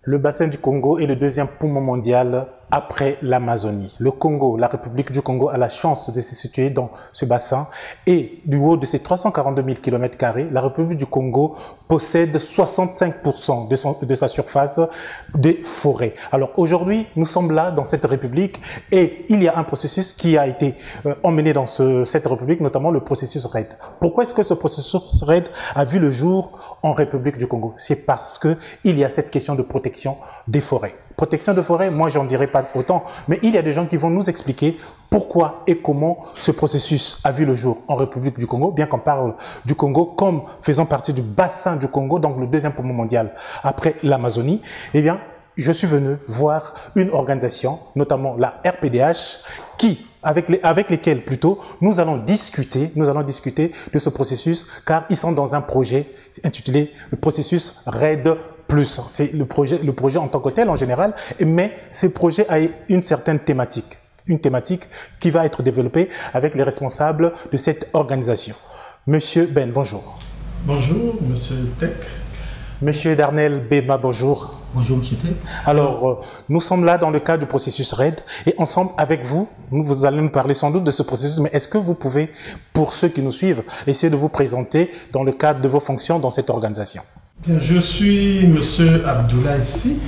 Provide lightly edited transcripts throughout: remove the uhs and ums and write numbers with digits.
Le bassin du Congo est le deuxième poumon mondial après l'Amazonie. Le Congo, la République du Congo, a la chance de se situer dans ce bassin et du haut de ses 342 000 km², la République du Congo possède 65% de sa surface des forêts. Alors aujourd'hui, nous sommes là dans cette République et il y a un processus qui a été emmené dans cette République, notamment le processus RED. Pourquoi est-ce que ce processus RED a vu le jour en République du Congo? C'est parce que il y a cette question de protection des forêts. Protection de forêt, moi j'en dirais pas autant, mais il y a des gens qui vont nous expliquer pourquoi et comment ce processus a vu le jour en République du Congo, bien qu'on parle du Congo comme faisant partie du bassin du Congo, donc le deuxième poumon mondial après l'Amazonie. Eh bien, je suis venu voir une organisation, notamment la RPDH, avec lesquels plutôt nous allons discuter de ce processus, car ils sont dans un projet intitulé le processus RED+. C'est le projet en tant que tel en général, mais ce projet a une certaine thématique. Une thématique qui va être développée avec les responsables de cette organisation. Monsieur Ben, bonjour. Bonjour, Monsieur Tech. Monsieur Darnel Bemba, bonjour. Bonjour, Monsieur Tech. Alors, nous sommes là dans le cadre du processus RED et ensemble avec vous, vous allez nous parler sans doute de ce processus, mais est-ce que vous pouvez, pour ceux qui nous suivent, essayer de vous présenter dans le cadre de vos fonctions dans cette organisation? Bien, je suis Monsieur Abdoulaye Sy.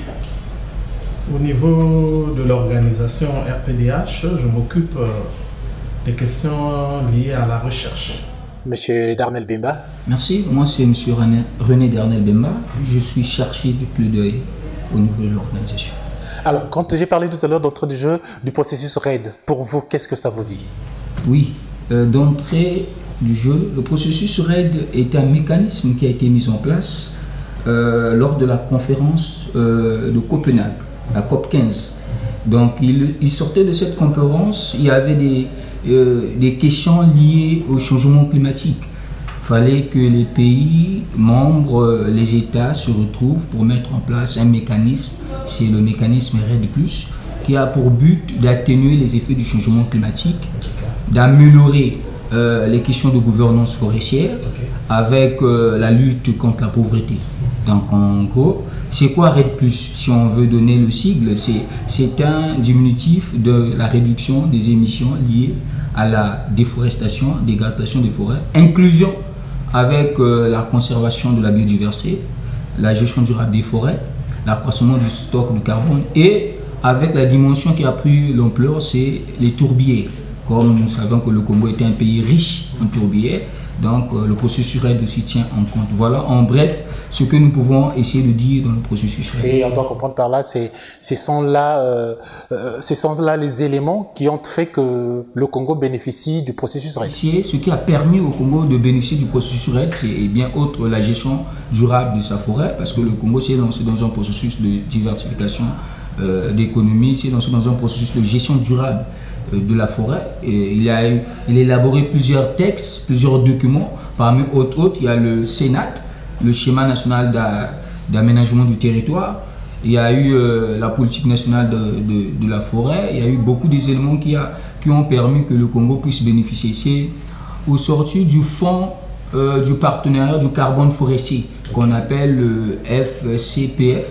Au niveau de l'organisation RPDH, je m'occupe des questions liées à la recherche. Monsieur Darnel Bemba. Merci, moi c'est Monsieur René Darnel Bemba. Je suis chargé du plaidoyer au niveau de l'organisation. Alors, quand j'ai parlé tout à l'heure d'entrée du jeu du processus RED, pour vous, qu'est-ce que ça vous dit? Oui, d'entrée du jeu, le processus RED est un mécanisme qui a été mis en place lors de la conférence de Copenhague, la COP15. Donc, il sortait de cette conférence, il y avait des questions liées au changement climatique. Il fallait que les pays membres, les États se retrouvent pour mettre en place un mécanisme, c'est le mécanisme RED+, qui a pour but d'atténuer les effets du changement climatique, d'améliorer les questions de gouvernance forestière avec la lutte contre la pauvreté. Donc en gros, c'est quoi RED+? Si on veut donner le sigle, c'est un diminutif de la réduction des émissions liées à la déforestation, dégradation des forêts, inclusion avec la conservation de la biodiversité, la gestion durable des forêts, l'accroissement du stock de carbone et avec la dimension qui a pris l'ampleur, c'est les tourbières. Comme nous savons que le Congo est un pays riche en tourbières, donc le processus RED aussi tient en compte. Voilà en bref ce que nous pouvons essayer de dire dans le processus RED. Et on doit comprendre par là, ce sont là les éléments qui ont fait que le Congo bénéficie du processus RED. Ce qui a permis au Congo de bénéficier du processus RED, c'est bien autre la gestion durable de sa forêt, parce que le Congo s'est lancé dans un processus de diversification d'économie, s'est lancé dans un processus de gestion durable de la forêt. Et il a élaboré plusieurs textes, plusieurs documents. Parmi autres, il y a le Sénat, le schéma national d'aménagement du territoire. Il y a eu la politique nationale de la forêt. Il y a eu beaucoup d'éléments qui ont permis que le Congo puisse bénéficier. C'est au sortir du fonds du partenariat du carbone forestier qu'on appelle le FCPF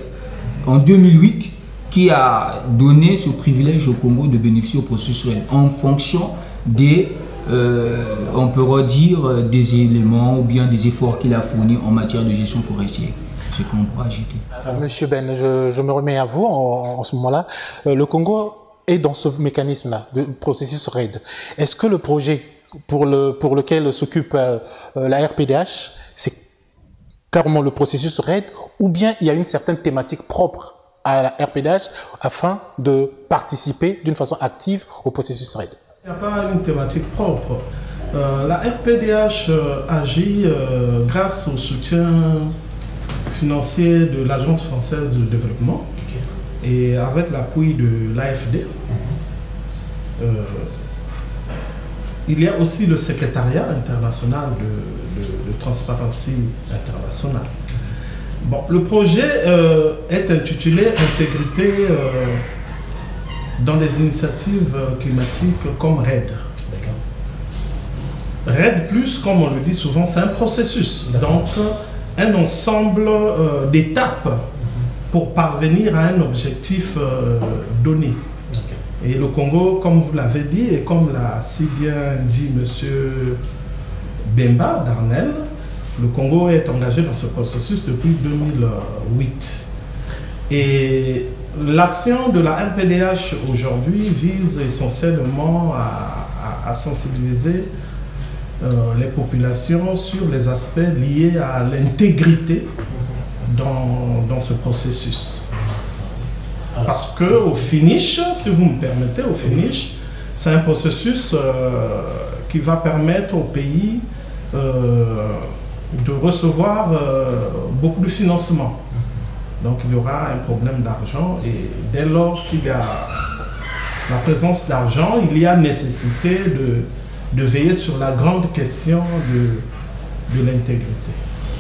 en 2008, qui a donné ce privilège au Congo de bénéficier au processus RED en fonction des, on peut redire, des éléments ou bien des efforts qu'il a fournis en matière de gestion forestière. C'est ce qu'on pourra ajouter. Monsieur Ben, je me remets à vous en ce moment-là. Le Congo est dans ce mécanisme-là, de processus RED. Est-ce que le projet pour lequel s'occupe la RPDH, c'est carrément le processus RED, ou bien il y a une certaine thématique propre à la RPDH afin de participer d'une façon active au processus RED? Il n'y a pas une thématique propre. La RPDH agit grâce au soutien financier de l'Agence française de développement et avec l'appui de l'AFD. Il y a aussi le secrétariat international de Transparency International. Bon, le projet est intitulé Intégrité dans les initiatives climatiques comme RED. RED+, comme on le dit souvent, c'est un processus, donc un ensemble d'étapes pour parvenir à un objectif donné. Et le Congo, comme vous l'avez dit, et comme l'a si bien dit M. Bemba Darnel, le Congo est engagé dans ce processus depuis 2008. Et l'action de la RPDH aujourd'hui vise essentiellement à sensibiliser les populations sur les aspects liés à l'intégrité dans ce processus. Parce qu'au finish, si vous me permettez, au finish, c'est un processus qui va permettre au pays de recevoir beaucoup de financement. Donc il y aura un problème d'argent et dès lors qu'il y a la présence d'argent, il y a nécessité de veiller sur la grande question de l'intégrité.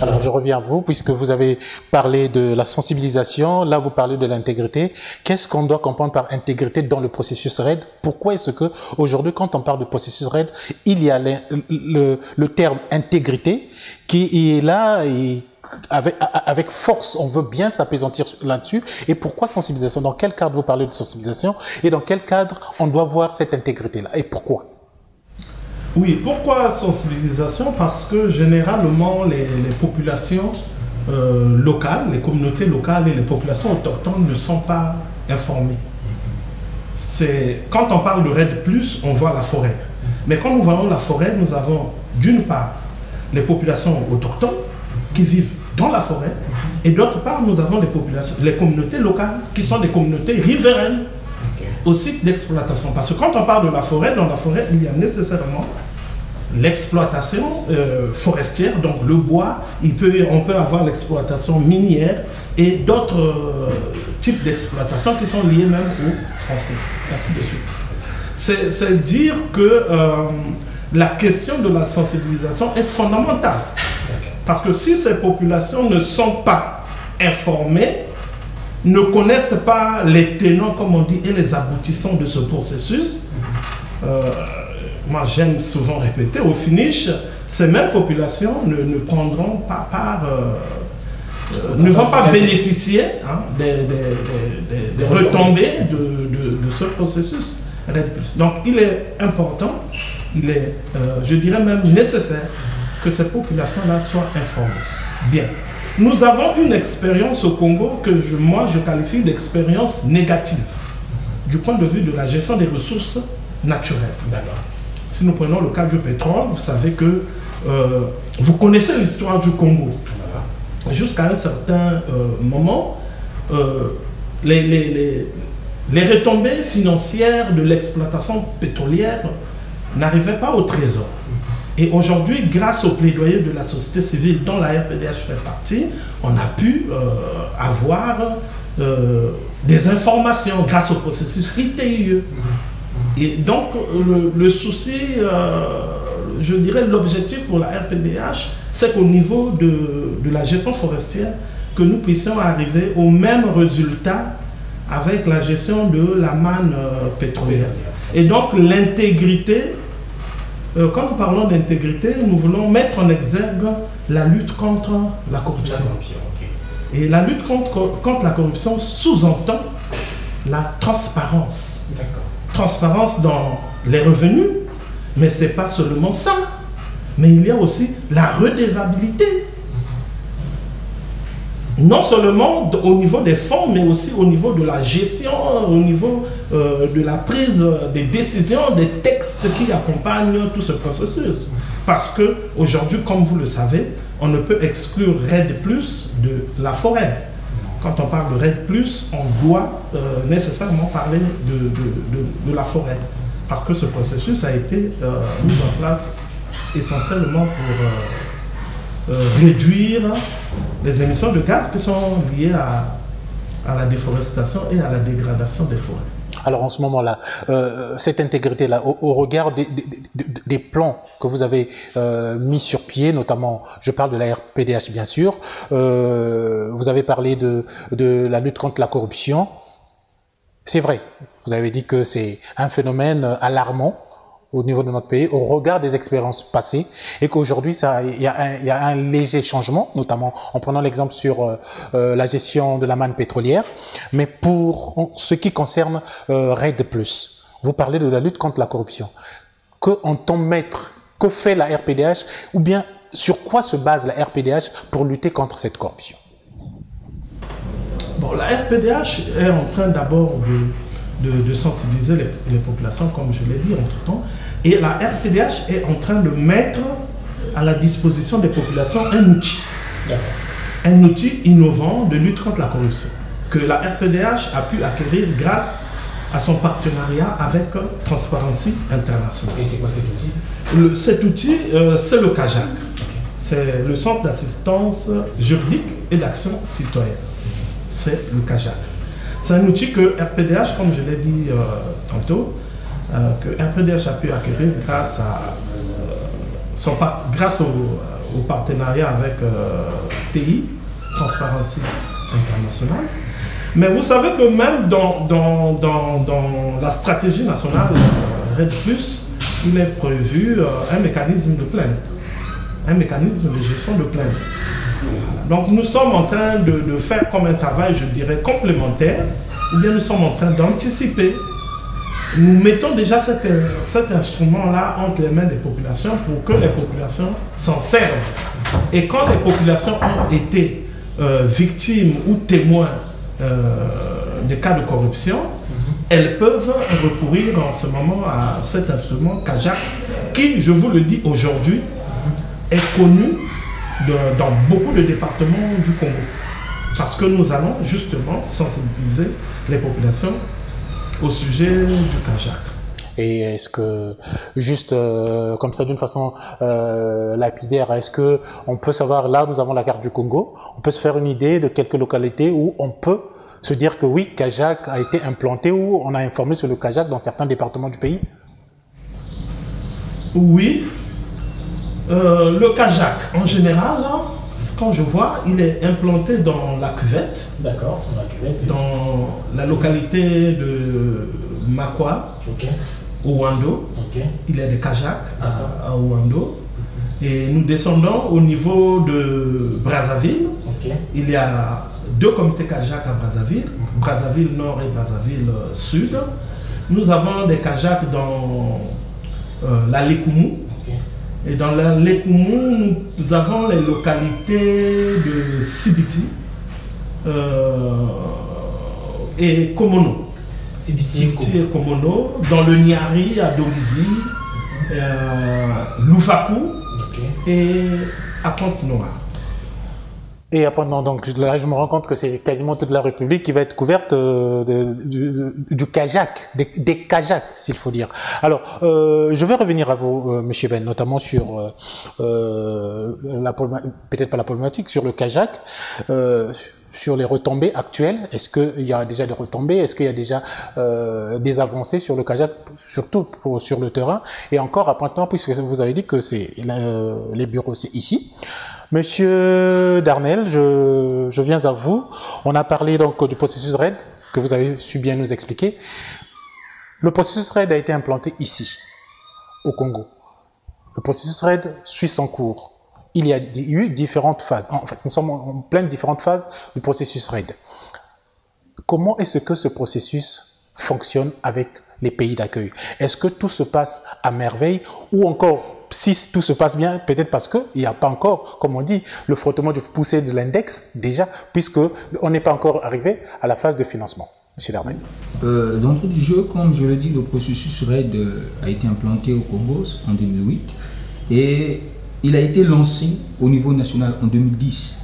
Alors je reviens à vous, puisque vous avez parlé de la sensibilisation, là vous parlez de l'intégrité. Qu'est-ce qu'on doit comprendre par intégrité dans le processus RED? Pourquoi est-ce que aujourd'hui, quand on parle de processus RED, il y a le terme intégrité qui est là et avec force, on veut bien s'apaisantir là-dessus. Et pourquoi sensibilisation? Dans quel cadre vous parlez de sensibilisation et dans quel cadre on doit voir cette intégrité-là et pourquoi? Oui, pourquoi sensibilisation? Parce que généralement les populations locales, les communautés locales et les populations autochtones ne sont pas informées. Quand on parle de RED+, on voit la forêt. Mais quand nous voyons la forêt, nous avons d'une part les populations autochtones qui vivent dans la forêt et d'autre part nous avons les communautés locales qui sont des communautés riveraines au site d'exploitation. Parce que quand on parle de la forêt, dans la forêt, il y a nécessairement l'exploitation forestière, donc le bois, on peut avoir l'exploitation minière et d'autres types d'exploitation qui sont liés même au foncier, ainsi de suite. C'est dire que la question de la sensibilisation est fondamentale. Parce que si ces populations ne sont pas informées, ne connaissent pas les tenants, comme on dit, et les aboutissants de ce processus, moi j'aime souvent répéter, au finish, ces mêmes populations ne prendront pas part, ne vont pas bénéficier des retombées de ce processus RED+. Donc il est important, il est, je dirais même nécessaire, que ces populations-là soient informées. Bien. Nous avons une expérience au Congo que moi je qualifie d'expérience négative du point de vue de la gestion des ressources naturelles. Si nous prenons le cas du pétrole, vous savez que vous connaissez l'histoire du Congo. Jusqu'à un certain moment, les retombées financières de l'exploitation pétrolière n'arrivaient pas au trésor. Et aujourd'hui, grâce au plaidoyer de la société civile dont la RPDH fait partie, on a pu avoir des informations grâce au processus ITIE. Et donc, le souci, je dirais l'objectif pour la RPDH, c'est qu'au niveau de la gestion forestière, que nous puissions arriver au même résultat avec la gestion de la manne pétrolière. Et donc, l'intégrité, quand nous parlons d'intégrité, nous voulons mettre en exergue la lutte contre la corruption. Et la lutte contre la corruption sous-entend la transparence. Transparence dans les revenus, mais ce n'est pas seulement ça. Mais il y a aussi la redevabilité. Non seulement au niveau des fonds, mais aussi au niveau de la gestion, au niveau de la prise des décisions, des textes qui accompagnent tout ce processus. Parce qu'aujourd'hui, comme vous le savez, on ne peut exclure RED+ de la forêt. Quand on parle de RED+, on doit nécessairement parler de la forêt. Parce que ce processus a été mis en place essentiellement pour réduire les émissions de gaz qui sont liées à la déforestation et à la dégradation des forêts. Alors en ce moment-là, cette intégrité-là, au regard des plans que vous avez mis sur pied, notamment, je parle de la RPDH bien sûr, vous avez parlé de la lutte contre la corruption. C'est vrai, vous avez dit que c'est un phénomène alarmant au niveau de notre pays, au regard des expériences passées, et qu'aujourd'hui, il y a un léger changement, notamment en prenant l'exemple sur la gestion de la manne pétrolière, mais pour ce qui concerne RAID+, vous parlez de la lutte contre la corruption. Que entend mettre, que fait la RPDH, ou bien sur quoi se base la RPDH pour lutter contre cette corruption? Bon, la RPDH est en train d'abord de sensibiliser les populations, comme je l'ai dit entre-temps, et la RPDH est en train de mettre à la disposition des populations un outil innovant de lutte contre la corruption, que la RPDH a pu acquérir grâce à son partenariat avec Transparency International. Et c'est quoi cet outil? Cet outil, c'est le CAJAC. C'est le Centre d'assistance juridique et d'action citoyenne. C'est le CAJAC. C'est un outil que RPDH, comme je l'ai dit tantôt, que RPDH a pu acquérir grâce au partenariat avec TI, Transparency International. Mais vous savez que même dans la stratégie nationale RAID+, il est prévu un mécanisme de plainte, un mécanisme de gestion de plainte. Donc nous sommes en train de faire comme un travail, je dirais, complémentaire, ou bien nous sommes en train d'anticiper. Nous mettons déjà cet instrument-là entre les mains des populations pour que les populations s'en servent. Et quand les populations ont été victimes ou témoins des cas de corruption, elles peuvent recourir en ce moment à cet instrument CAJAC qui, je vous le dis aujourd'hui, est connu dans beaucoup de départements du Congo. Parce que nous allons justement sensibiliser les populations au sujet du CAJAC. Et est-ce que, juste comme ça d'une façon lapidaire, est-ce que on peut savoir, là nous avons la carte du Congo, on peut se faire une idée de quelques localités où on peut se dire que oui, CAJAC a été implanté, ou on a informé sur le CAJAC dans certains départements du pays? Oui. Le CAJAC, en général, là, quand je vois, il est implanté dans la cuvette. D'accord, dans la cuvette. Dans la localité de Makwa, au Ouando. Il y a des CAJAC à Ouando. Et nous descendons au niveau de Brazzaville. Il y a 2 comités CAJAC à Brazzaville, Brazzaville Nord et Brazzaville Sud. Nous avons des CAJAC dans la Lekumu. Et dans la Lekumu, nous avons les localités de Sibiti et Komono. Sibiti et Komono, dans le Niari à Dolizi, Loufakou et à Pointe-Noire. Et pendant, donc là, je me rends compte que c'est quasiment toute la République qui va être couverte du CAJAC, des CAJAC, s'il faut dire. Alors, je vais revenir à vous, Monsieur Ben, notamment sur peut-être pas la problématique, sur le CAJAC, sur les retombées actuelles. Est-ce qu'il y a déjà des retombées? Est-ce qu'il y a déjà des avancées sur le CAJAC, surtout sur le terrain? Et encore à Pointe-Noire, puisque vous avez dit que c'est les bureaux, c'est ici. Monsieur Darnel, je viens à vous. On a parlé donc du processus RAID, que vous avez su bien nous expliquer. Le processus RAID a été implanté ici, au Congo. Le processus RAID suit son cours. Il y a eu différentes phases. En fait, nous sommes en pleine différentes phases du processus RAID. Comment est-ce que ce processus fonctionne avec les pays d'accueil? Est-ce que tout se passe à merveille, ou encore, si tout se passe bien, peut-être parce qu'il n'y a pas encore, comme on dit, le frottement du poussé de l'index déjà, puisqu'on n'est pas encore arrivé à la phase de financement. Monsieur Darnel. D'entrée du jeu, comme je le dis, le processus RAID a été implanté au Congo en 2008 et il a été lancé au niveau national en 2010,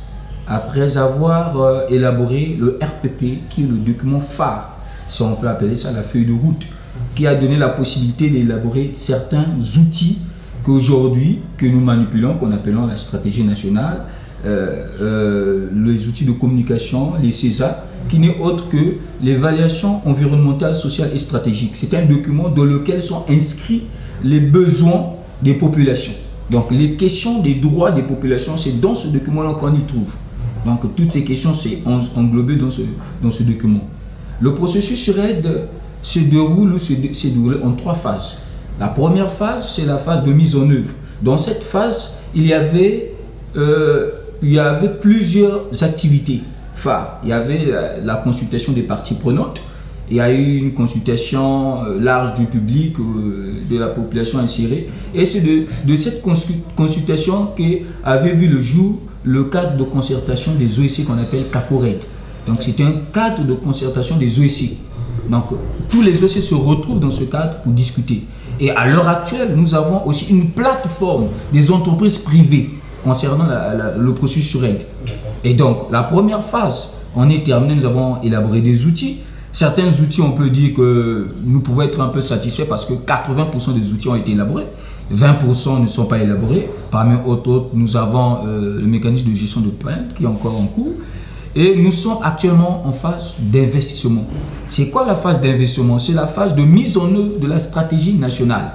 après avoir élaboré le RPP, qui est le document phare, si on peut appeler ça la feuille de route, qui a donné la possibilité d'élaborer certains outils qu'aujourd'hui, que nous manipulons, qu'on appelle la stratégie nationale, les outils de communication, les CESA, qui n'est autre que l'évaluation environnementale, sociale et stratégique. C'est un document dans lequel sont inscrits les besoins des populations. Donc les questions des droits des populations, c'est dans ce document-là qu'on y trouve. Donc toutes ces questions, c'est englobé dans ce document. Le processus RAID se déroule en 3 phases. La première phase, c'est la phase de mise en œuvre. Dans cette phase, il y avait plusieurs activités phares. Il y avait la consultation des parties prenantes. Il y a eu une consultation large du public, de la population insérée. Et c'est de cette consultation qu'avait vu le jour le cadre de concertation des OEC qu'on appelle CACORED. Donc c'est un cadre de concertation des OEC. Donc tous les OEC se retrouvent dans ce cadre pour discuter. Et à l'heure actuelle, nous avons aussi une plateforme des entreprises privées concernant le processus RED. Et donc la première phase, on est terminé, nous avons élaboré des outils. Certains outils, on peut dire que nous pouvons être un peu satisfaits parce que 80% des outils ont été élaborés, 20% ne sont pas élaborés. Parmi autres, nous avons le mécanisme de gestion de plainte qui est encore en cours. Et nous sommes actuellement en phase d'investissement. C'est quoi la phase d'investissement? C'est la phase de mise en œuvre de la stratégie nationale.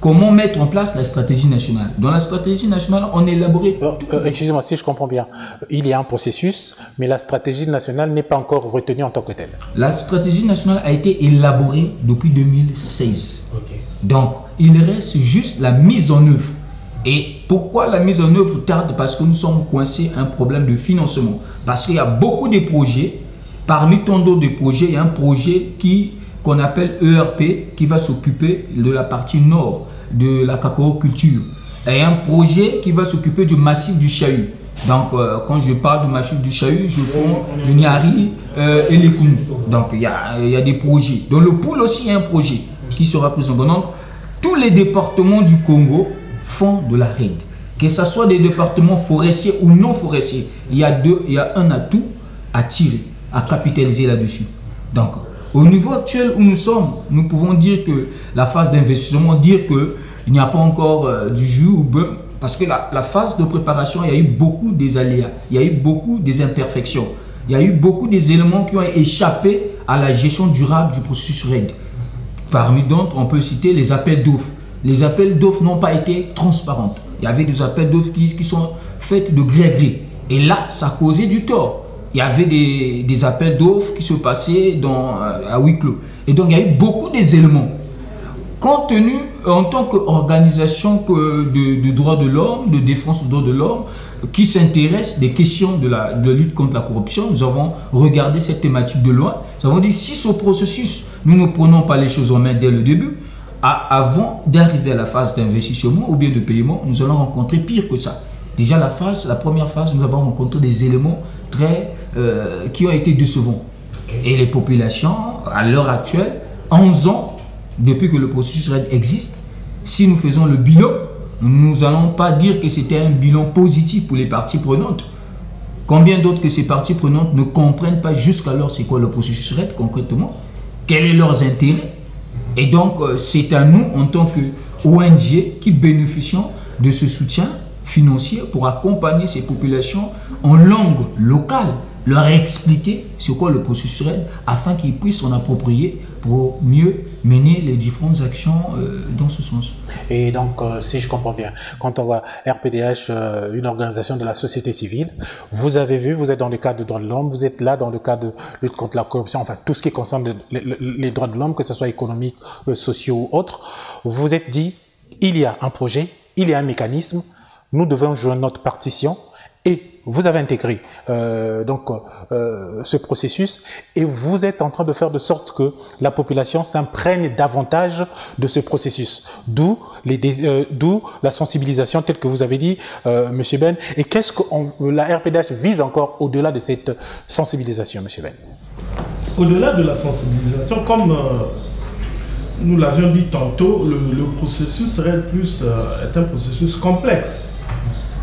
Comment mettre en place la stratégie nationale? Dans la stratégie nationale, on a élaboré... Excusez-moi, si je comprends bien, il y a un processus, mais la stratégie nationale n'est pas encore retenue en tant que telle. La stratégie nationale a été élaborée depuis 2016. Donc, il reste juste la mise en œuvre. Et pourquoi la mise en œuvre tarde? Parce que nous sommes coincés à un problème de financement. Parce qu'il y a beaucoup de projets. Parmi tant d'autres projets, il y a un projet qu'on appelle ERP, qui va s'occuper de la partie nord de la cacao-culture. Et un projet qui va s'occuper du massif du Chahut. Donc, quand je parle du massif du Chahut, je prends du Niari et les Kounou. Donc, il y a des projets. Dans le pôle aussi, il y a un projet qui sera présenté. Donc, tous les départements du Congo font de la RED. Que ce soit des départements forestiers ou non forestiers, il y a un atout à tirer, à capitaliser là-dessus. Donc, au niveau actuel où nous sommes, nous pouvons dire que la phase d'investissement, dire qu'il n'y a pas encore du jus ou beurre, parce que la phase de préparation, il y a eu beaucoup des aléas, il y a eu beaucoup des imperfections, il y a eu beaucoup des éléments qui ont échappé à la gestion durable du processus RED. Parmi d'autres, on peut citer les appels d'offres. Les appels d'offres n'ont pas été transparents. Il y avait des appels d'offres qui sont faits de gré à gré. Et là, ça causait du tort. Il y avait des appels d'offres qui se passaient à huis clos. Et donc, il y a eu beaucoup d'éléments. Compte tenu, en tant qu'organisation de droits de l'homme, de défense des droits de l'homme, qui s'intéresse des questions de lutte contre la corruption, nous avons regardé cette thématique de loin. Nous avons dit, si ce processus, nous ne prenons pas les choses en main dès le début, avant d'arriver à la phase d'investissement ou bien de paiement, nous allons rencontrer pire que ça. Déjà, la première phase, nous avons rencontré des éléments qui ont été décevants. Et les populations, à l'heure actuelle, 11 ans, depuis que le processus RED existe, si nous faisons le bilan, nous n'allons pas dire que c'était un bilan positif pour les parties prenantes. Combien d'autres que ces parties prenantes ne comprennent pas jusqu'alors c'est quoi le processus RED concrètement? Quels sont leurs intérêts? Et donc, c'est à nous, en tant qu'ONG, qui bénéficions de ce soutien financier pour accompagner ces populations en langue locale, leur expliquer ce qu'est le processus RED afin qu'ils puissent s'en approprier pour mieux mener les différentes actions dans ce sens. Et donc, si je comprends bien, quand on voit RPDH, une organisation de la société civile, vous avez vu, vous êtes dans le cadre de droits de l'homme, vous êtes là dans le cadre de lutte contre la corruption, enfin tout ce qui concerne les droits de l'homme, que ce soit économique, sociaux ou autres, vous vous êtes dit, il y a un projet, il y a un mécanisme, nous devons jouer notre partition. Et vous avez intégré ce processus et vous êtes en train de faire de sorte que la population s'imprègne davantage de ce processus. D'où la sensibilisation telle que vous avez dit, M. Ben. Et qu'est-ce que la RPDH vise encore au-delà de cette sensibilisation, M. Ben? Au-delà de la sensibilisation, comme nous l'avions dit tantôt, le processus RED+ est un processus complexe.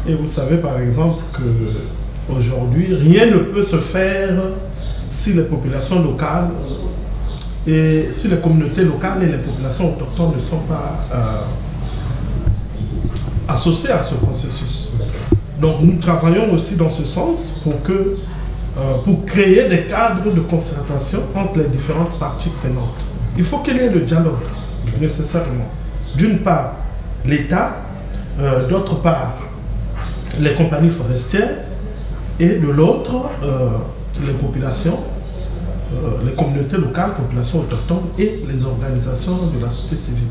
Et vous savez par exemple qu'aujourd'hui, rien ne peut se faire si les populations locales et si les communautés locales et les populations autochtones ne sont pas associées à ce processus. Donc nous travaillons aussi dans ce sens pour créer des cadres de concertation entre les différentes parties prenantes. Il faut qu'il y ait le dialogue, nécessairement. D'une part, l'État, d'autre part, les compagnies forestières, et de l'autre, les populations, les communautés locales, populations autochtones et les organisations de la société civile.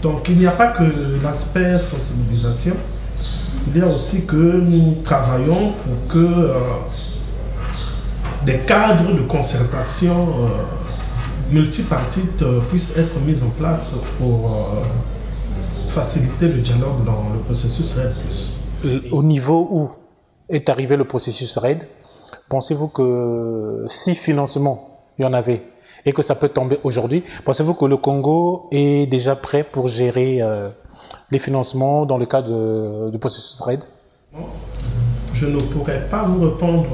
Donc il n'y a pas que l'aspect sensibilisation, il y a aussi que nous travaillons pour que des cadres de concertation multipartites puissent être mis en place pour faciliter le dialogue dans le processus RED+. Au niveau où est arrivé le processus RED, pensez-vous que si financement il y en avait et que ça peut tomber aujourd'hui, pensez-vous que le Congo est déjà prêt pour gérer les financements dans le cadre du processus RED? Je ne pourrais pas vous répondre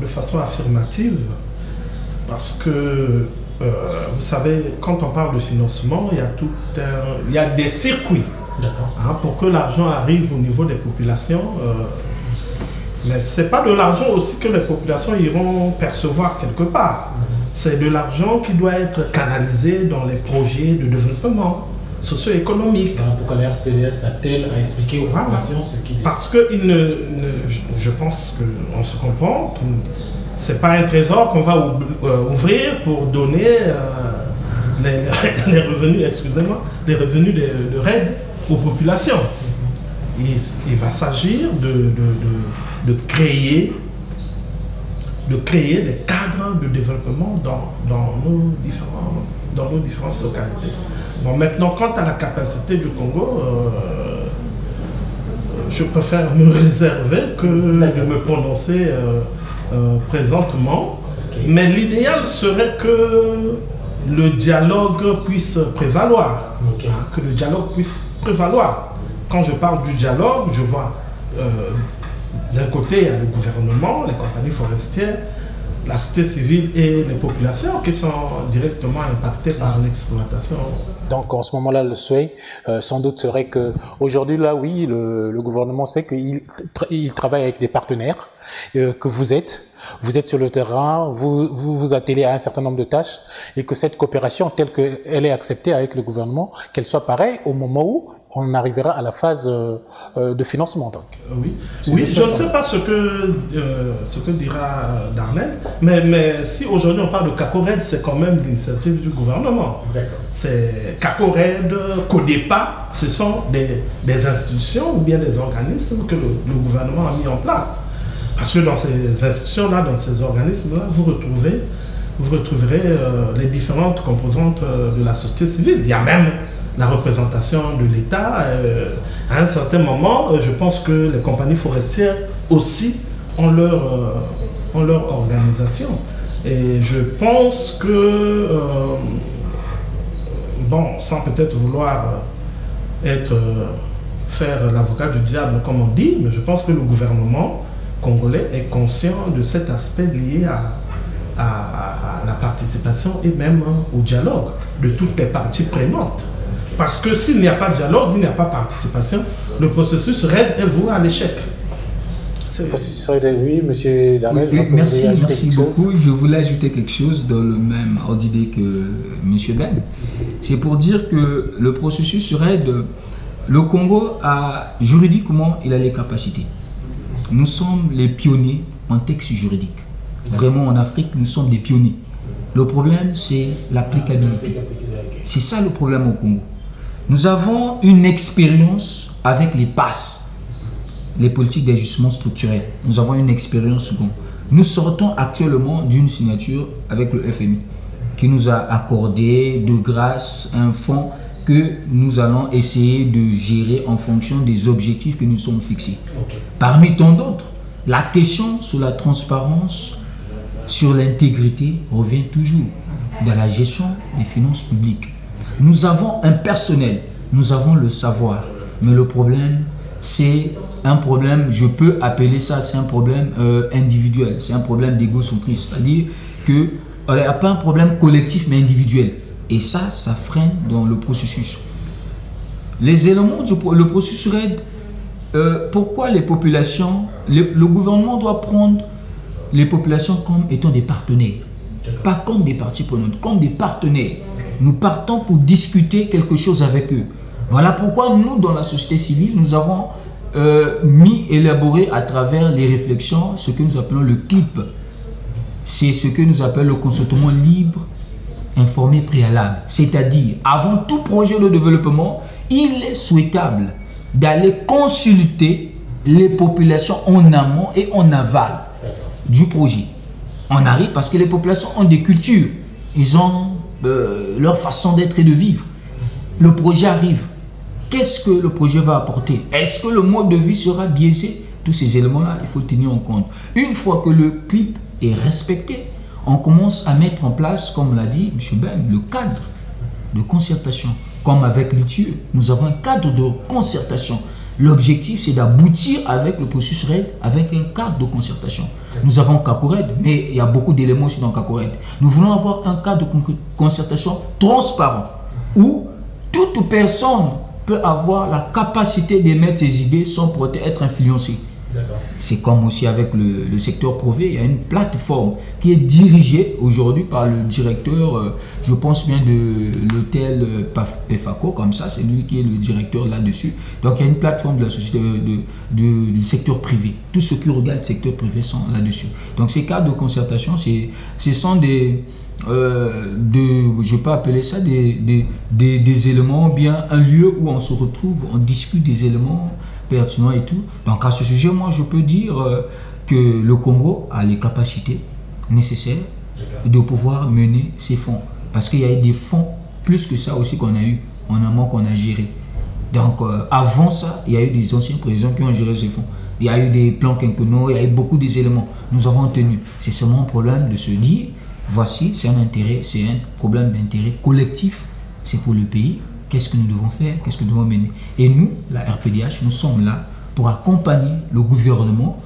de façon affirmative parce que vous savez, quand on parle de financement, il y a des circuits pour que l'argent arrive au niveau des populations. Mais ce n'est pas de l'argent aussi que les populations iront percevoir quelque part. C'est de l'argent qui doit être canalisé dans les projets de développement socio-économique. Pourquoi la RPDS a-t-elle à expliquer aux populations ce qu'il est? Parce que je pense qu'on se comprend. Ce n'est pas un trésor qu'on va ouvrir pour donner les revenus, excusez-moi, les revenus de RED aux populations. Il va s'agir de créer des cadres de développement dans nos différentes localités. Bon, maintenant, quant à la capacité du Congo, je préfère me réserver que de me prononcer présentement. Mais l'idéal serait que le dialogue puisse prévaloir. Que le dialogue puisse prévaloir. Quand je parle du dialogue, je vois d'un côté, il y a le gouvernement, les compagnies forestières, la société civile et les populations qui sont directement impactées par l'exploitation. Donc en ce moment-là, le souhait, sans doute, serait qu'aujourd'hui, là, oui, le gouvernement sait qu'il travaille avec des partenaires, que vous êtes sur le terrain, vous attelez à un certain nombre de tâches, et que cette coopération, telle qu'elle est acceptée avec le gouvernement, qu'elle soit pareille au moment où on arrivera à la phase de financement. Donc. Oui, je ne sais pas ce que dira Darnel, mais si aujourd'hui on parle de CACORED, c'est quand même l'initiative du gouvernement. C'est CACORED, CODEPA, ce sont des institutions ou bien des organismes que le gouvernement a mis en place. Parce que dans ces institutions-là, dans ces organismes-là, vous retrouverez les différentes composantes de la société civile. Il y a même la représentation de l'État. À un certain moment, je pense que les compagnies forestières aussi ont leur organisation. Et je pense que, bon, sans peut-être vouloir faire l'avocat du diable, comme on dit, mais je pense que le gouvernement congolais est conscient de cet aspect lié à la participation et même au dialogue de toutes les parties prenantes. Parce que s'il n'y a pas de dialogue, il n'y a pas de participation, le processus RED est voué à l'échec. Oui, monsieur Darnel. Oui, merci beaucoup. Je voulais ajouter quelque chose dans le même ordre d'idée que monsieur Ben. C'est pour dire que le processus RED, le Congo a juridiquement, il a les capacités. Nous sommes les pionniers en texte juridique. Vraiment, en Afrique, nous sommes des pionniers. Le problème, c'est l'applicabilité. C'est ça le problème au Congo. Nous avons une expérience avec les PAS, les politiques d'ajustement structurel. Nous avons une expérience. Nous sortons actuellement d'une signature avec le FMI qui nous a accordé de grâce un fonds que nous allons essayer de gérer en fonction des objectifs que nous sommes fixés. Parmi tant d'autres, la question sur la transparence, sur l'intégrité revient toujours dans la gestion des finances publiques. Nous avons un personnel, nous avons le savoir, mais le problème, c'est un problème, je peux appeler ça, c'est un problème individuel, c'est un problème d'égocentrisme, c'est-à-dire qu'il n'y a pas un problème collectif mais individuel. Et ça freine dans le processus. Les éléments le processus RED, pourquoi les populations, le gouvernement doit prendre les populations comme étant des partenaires, pas comme des parties prenantes, comme des partenaires. Nous partons pour discuter quelque chose avec eux. Voilà pourquoi nous, dans la société civile, nous avons élaboré à travers les réflexions ce que nous appelons le CLIP. C'est ce que nous appelons le consentement libre, informé, préalable. C'est-à-dire, avant tout projet de développement, il est souhaitable d'aller consulter les populations en amont et en aval du projet. On arrive parce que les populations ont des cultures, ils ont leur façon d'être et de vivre. Le projet arrive. Qu'est-ce que le projet va apporter? Est-ce que le mode de vie sera biaisé? Tous ces éléments-là, il faut tenir en compte. Une fois que le clip est respecté, on commence à mettre en place, comme l'a dit M. Ben, le cadre de concertation. Comme avec l'ITIE, nous avons un cadre de concertation. L'objectif, c'est d'aboutir avec le processus RED, avec un cadre de concertation. Nous avons CACORED, mais il y a beaucoup d'éléments aussi dans CACORED. Nous voulons avoir un cadre de concertation transparent, où toute personne peut avoir la capacité d'émettre ses idées sans pour être influencée. C'est comme aussi avec le secteur privé, il y a une plateforme qui est dirigée aujourd'hui par le directeur, je pense bien de l'hôtel PEFACO, comme ça, c'est lui qui est le directeur là-dessus. Donc il y a une plateforme de la société du secteur privé. Tous ceux qui regardent le secteur privé sont là-dessus. Donc ces cadres de concertation, ce sont des... je peux appeler ça des éléments, bien un lieu où on se retrouve, on discute des éléments pertinents et tout. Donc à ce sujet, moi je peux dire que le Congo a les capacités nécessaires de pouvoir mener ces fonds. Parce qu'il y a eu des fonds plus que ça aussi qu'on a eu en amont, qu'on a géré. Donc avant ça, il y a eu des anciens présidents qui ont géré ces fonds. Il y a eu des plans quinquennaux, il y a eu beaucoup des éléments. Nous avons tenu. C'est seulement un problème de se dire, voici, c'est un intérêt, c'est un problème d'intérêt collectif, c'est pour le pays. Qu'est-ce que nous devons faire? Qu'est-ce que nous devons mener? Et nous, la RPDH, nous sommes là pour accompagner le gouvernement,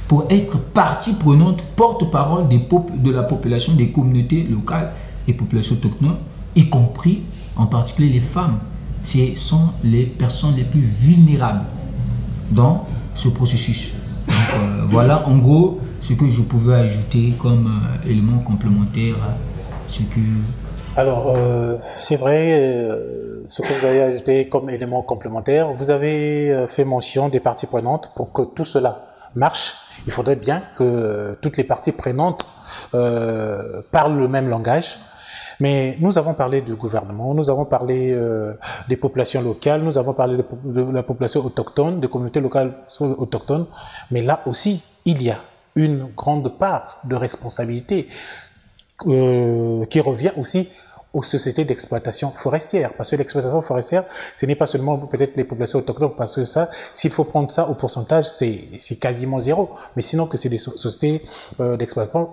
pour être partie prenante, porte-parole de la population, des communautés locales et populations autochtones, y compris en particulier les femmes. Ce sont les personnes les plus vulnérables dans ce processus. Donc, voilà en gros ce que je pouvais ajouter comme élément complémentaire à ce que... Alors, c'est vrai, ce que vous avez ajouté comme élément complémentaire, vous avez fait mention des parties prenantes. Pour que tout cela marche, il faudrait bien que toutes les parties prenantes parlent le même langage. Mais nous avons parlé du gouvernement, nous avons parlé des populations locales, nous avons parlé de la population autochtone, des communautés locales autochtones. Mais là aussi, il y a une grande part de responsabilité qui revient aussi aux sociétés d'exploitation forestière. Parce que l'exploitation forestière, ce n'est pas seulement peut-être les populations autochtones, parce que ça, s'il faut prendre ça au pourcentage, c'est quasiment zéro. Mais sinon que c'est des sociétés d'exploitation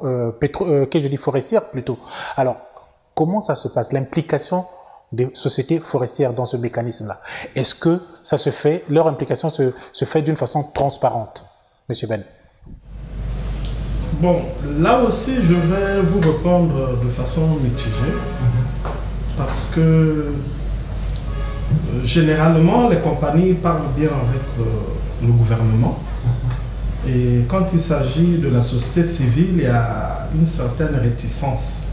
forestière plutôt. Alors, comment ça se passe, l'implication des sociétés forestières dans ce mécanisme-là? Est-ce que ça se fait, leur implication se fait d'une façon transparente, Monsieur Ben? Bon, là aussi, je vais vous répondre de façon mitigée, parce que généralement, les compagnies parlent bien avec le gouvernement, et quand il s'agit de la société civile, il y a une certaine réticence.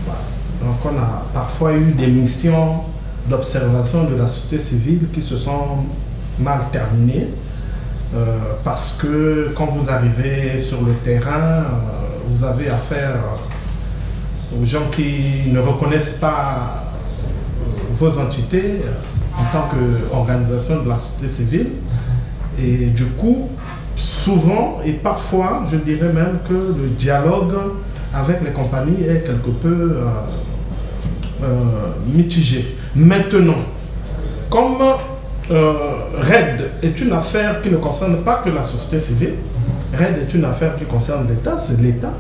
Voilà. Donc on a parfois eu des missions d'observation de la société civile qui se sont mal terminées. Parce que quand vous arrivez sur le terrain, vous avez affaire aux gens qui ne reconnaissent pas vos entités en tant qu'organisation de la société civile. Et du coup, souvent et parfois, je dirais même que le dialogue avec les compagnies est quelque peu mitigé. Maintenant, comme RED est une affaire qui ne concerne pas que la société civile, RED est une affaire qui concerne l'État, c'est l'État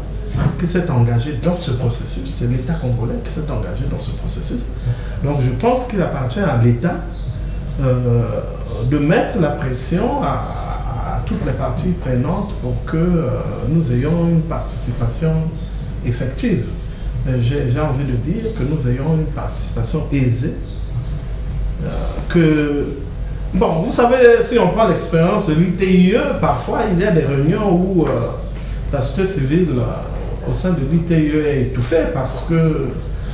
qui s'est engagé dans ce processus, c'est l'État congolais qui s'est engagé dans ce processus. Donc je pense qu'il appartient à l'État de mettre la pression à toutes les parties prenantes pour que nous ayons une participation effective. J'ai envie de dire que nous ayons une participation aisée, bon, vous savez, si on prend l'expérience de l'ITIE, parfois il y a des réunions où la société civile au sein de l'ITIE est étouffée parce que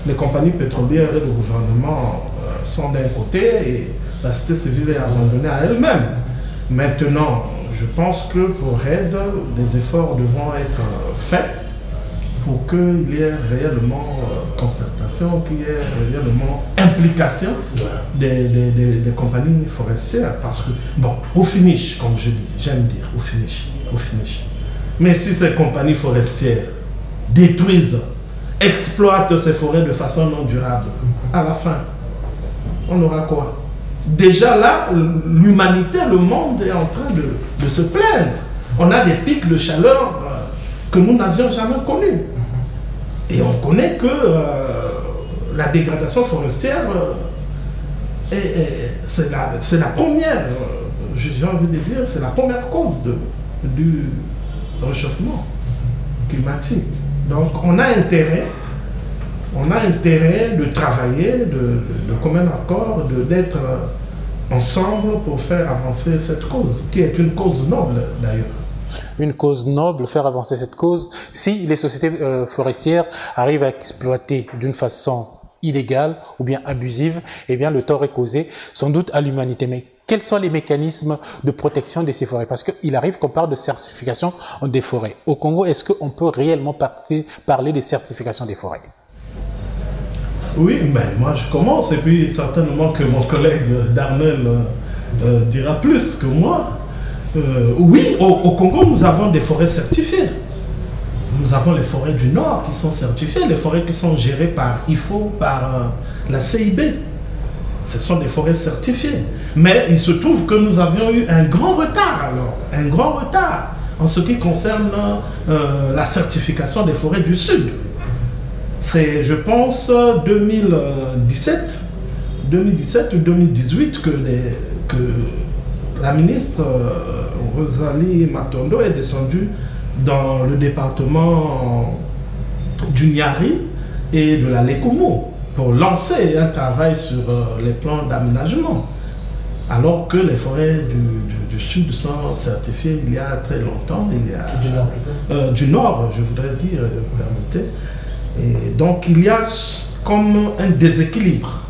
les compagnies pétrolières et le gouvernement sont d'un côté et la société civile est abandonnée à elle-même. Maintenant, je pense que pour RED, des efforts devront être faits pour qu'il y ait réellement concertation, qu'il y ait réellement implication des compagnies forestières. Parce que, bon, au finish, comme je dis, j'aime dire, au finish. Mais si ces compagnies forestières détruisent, exploitent ces forêts de façon non durable, à la fin, on aura quoi? Déjà là, l'humanité, le monde est en train de se plaindre. On a des pics de chaleur que nous n'avions jamais connus. Et on connaît que la dégradation forestière, c'est la première, j'ai envie de dire, c'est la première cause du réchauffement climatique. Donc on a intérêt de travailler de commun accord, d'être ensemble pour faire avancer cette cause, qui est une cause noble d'ailleurs. Une cause noble, faire avancer cette cause, si les sociétés forestières arrivent à exploiter d'une façon illégale ou bien abusive, eh bien le tort est causé sans doute à l'humanité. Mais quels sont les mécanismes de protection de ces forêts? Parce qu'il arrive qu'on parle de certification des forêts. Au Congo, est-ce qu'on peut réellement parler de certification des forêts? Oui, mais moi je commence et puis certainement que mon collègue Darnel dira plus que moi. Oui, au Congo, nous avons des forêts certifiées. Nous avons les forêts du Nord qui sont certifiées, les forêts qui sont gérées par IFO, par la CIB. Ce sont des forêts certifiées. Mais il se trouve que nous avions eu un grand retard en ce qui concerne la certification des forêts du Sud. C'est, je pense, 2017 ou 2018 que la ministre Rosalie Matondo est descendue dans le département du Niari et de la Lekumo pour lancer un travail sur les plans d'aménagement. Alors que les forêts du Sud sont certifiées il y a très longtemps. Du Nord plutôt. Du Nord, je voudrais dire, permettez. Et donc il y a comme un déséquilibre.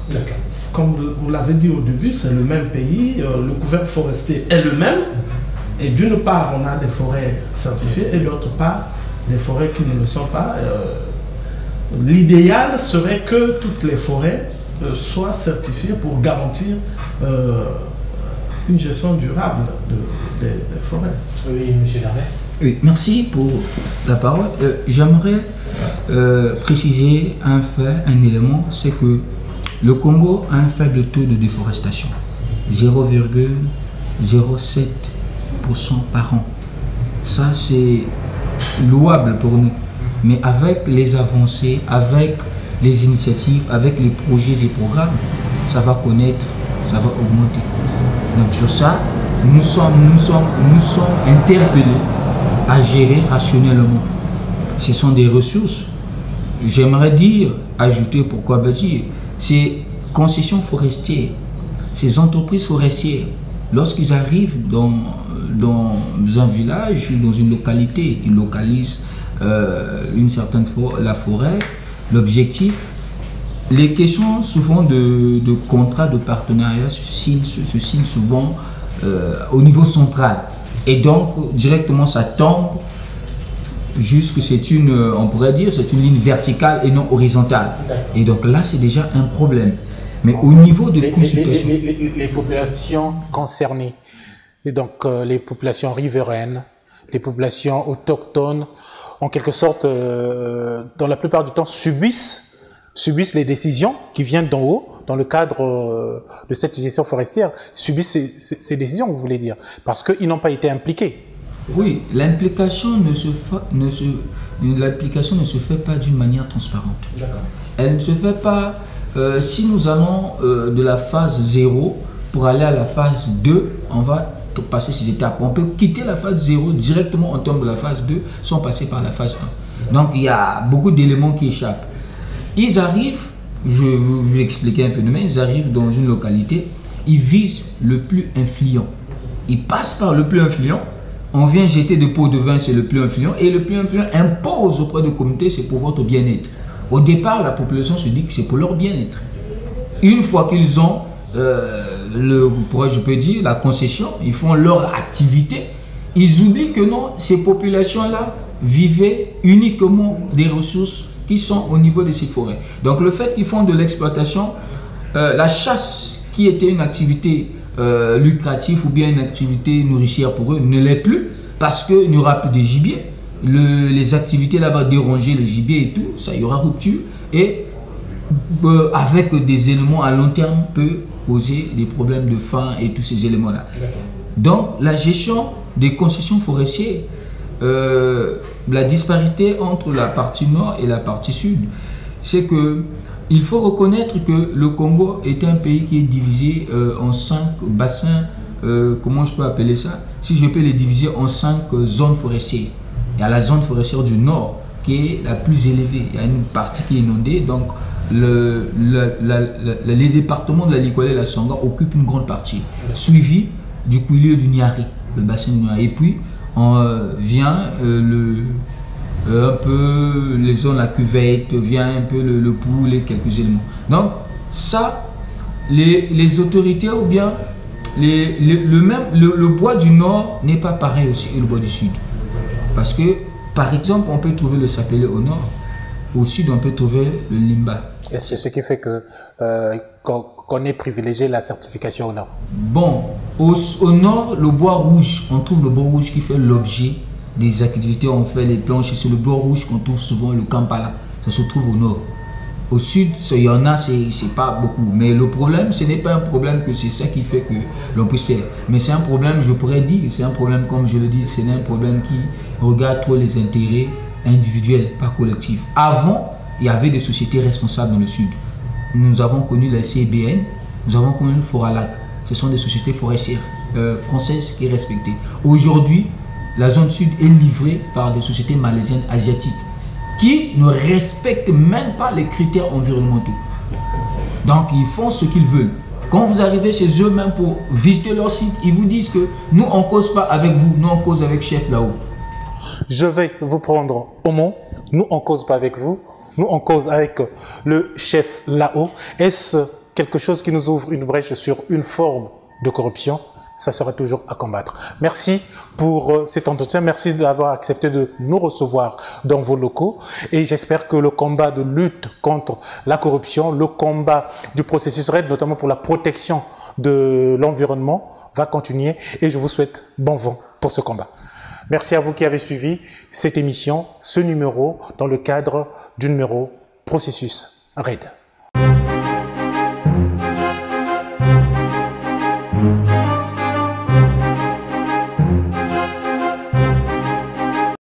Comme vous l'avez dit au début, c'est le même pays, le couvercle forestier est le même. Et d'une part, on a des forêts certifiées et d'autre part, des forêts qui ne le sont pas. L'idéal serait que toutes les forêts soient certifiées pour garantir une gestion durable des forêts. Oui, M. Darnel. Oui, merci pour la parole. J'aimerais préciser un fait, un élément, c'est que le Congo a un faible taux de déforestation, 0,07% par an. Ça, c'est louable pour nous. Mais avec les avancées, avec les initiatives, avec les projets et programmes, ça va connaître, ça va augmenter. Donc sur ça, nous sommes interpellés à gérer rationnellement. Ce sont des ressources. J'aimerais dire, ajouter, pourquoi pas dire, ces concessions forestières, ces entreprises forestières, lorsqu'ils arrivent dans un village ou dans une localité, ils localisent la forêt, l'objectif, les questions souvent de contrats de partenariat se signent souvent au niveau central. Et donc, directement, ça tombe jusque c'est on pourrait dire, c'est une ligne verticale et non horizontale. Et donc là, c'est déjà un problème. Mais au niveau de consultation... Les populations concernées, et donc les populations riveraines, les populations autochtones, en quelque sorte, dans la plupart du temps, subissent les décisions qui viennent d'en haut, dans le cadre de cette gestion forestière, subissent ces décisions, vous voulez dire, parce qu'ils n'ont pas été impliqués. Oui, l'implication ne se fait pas d'une manière transparente. Elle ne se fait pas, si nous allons de la phase 0 pour aller à la phase 2, on va passer ces étapes. On peut quitter la phase 0 directement en termes de la phase 2 sans passer par la phase 1. Donc il y a beaucoup d'éléments qui échappent. Ils arrivent, je vais vous expliquer un phénomène, ils arrivent dans une localité, ils visent le plus influent. Ils passent par le plus influent, on vient jeter des pots de vin, c'est le plus influent, et le plus influent impose auprès du comité, c'est pour votre bien-être. Au départ, la population se dit que c'est pour leur bien-être. Une fois qu'ils ont, je peux dire, la concession, ils font leur activité, Ils oublient que non, ces populations-là vivaient uniquement des ressources qui sont au niveau de ces forêts. Donc le fait qu'ils font de l'exploitation, la chasse qui était une activité lucrative ou bien une activité nourricière pour eux ne l'est plus parce qu'il n'y aura plus de gibier. Les activités là vont déranger le gibier et tout, ça y aura rupture et avec des éléments à long terme peut poser des problèmes de faim et tous ces éléments là. Donc la gestion des concessions forestières, la disparité entre la partie nord et la partie sud, c'est que il faut reconnaître que le Congo est un pays qui est divisé en 5 bassins, comment je peux appeler ça? Si je peux les diviser en 5 zones forestières. Il y a la zone forestière du nord qui est la plus élevée, il y a une partie qui est inondée, donc les départements de la Likwale et la Sangha occupent une grande partie, suivi du Kouilio du Niari, le bassin du Niari. Et puis vient un peu les zones, la cuvette, vient un peu le poule et quelques éléments. Donc ça, les autorités ou bien le bois du nord n'est pas pareil aussi que le bois du sud. Parce que, par exemple, on peut trouver le sapelé au nord, au sud on peut trouver le limba. Et c'est ce qui fait que qu'on ait privilégié la certification au nord. Bon, au nord, le bois rouge, on trouve le bois rouge qui fait l'objet des activités, on fait les planches, et c'est le bois rouge qu'on trouve souvent, le kampala, ça se trouve au nord. Au sud, il y en a, c'est pas beaucoup. Mais le problème, ce n'est pas un problème que c'est ça qui fait que l'on puisse faire. Mais c'est un problème, je pourrais dire, c'est un problème, comme je le dis, c'est un problème qui regarde trop les intérêts individuels, pas collectifs. Avant, il y avait des sociétés responsables dans le sud. Nous avons connu la CBN, nous avons connu le Foralac. Ce sont des sociétés forestières françaises qui sont respectées. Aujourd'hui, la zone sud est livrée par des sociétés malaisiennes asiatiques qui ne respectent même pas les critères environnementaux. Donc ils font ce qu'ils veulent. Quand vous arrivez chez eux même pour visiter leur site, ils vous disent que nous on cause pas avec vous, nous on cause avec chef là-haut. Je vais vous prendre au mot, nous on cause pas avec vous, nous on cause avec le chef là-haut. Est-ce quelque chose qui nous ouvre une brèche sur une forme de corruption? Ça sera toujours à combattre. Merci pour cet entretien. Merci d'avoir accepté de nous recevoir dans vos locaux. Et j'espère que le combat de lutte contre la corruption, le combat du processus RED, notamment pour la protection de l'environnement, va continuer. Et je vous souhaite bon vent pour ce combat. Merci à vous qui avez suivi cette émission, ce numéro, dans le cadre du numéro Processus RED.